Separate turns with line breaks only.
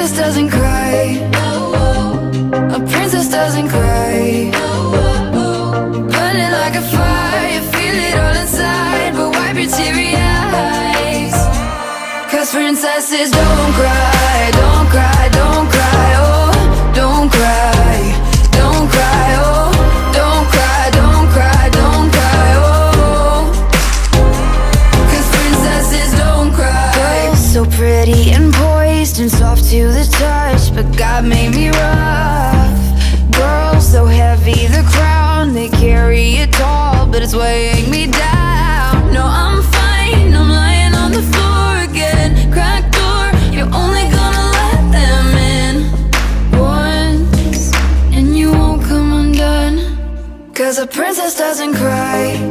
princess doesn't cry. A princess doesn't cry. Burning like a fire, feel it all inside, but wipe your teary eyes. Cause princesses don't cry, don't cry, don't cry, oh, don't cry, don't cry, oh, don't cry, don't cry, don't cry, oh. Cause princesses don't cry. Girls so pretty and poised and soft to the touch, but God made me rough. Girls so heavy, the crown they carry it tall, but it's weighing me down. No, I'm fine, I'm lying on the floor again. Cracked door, you're only gonna let them in once, and you won't come undone. Cause a princess doesn't cry.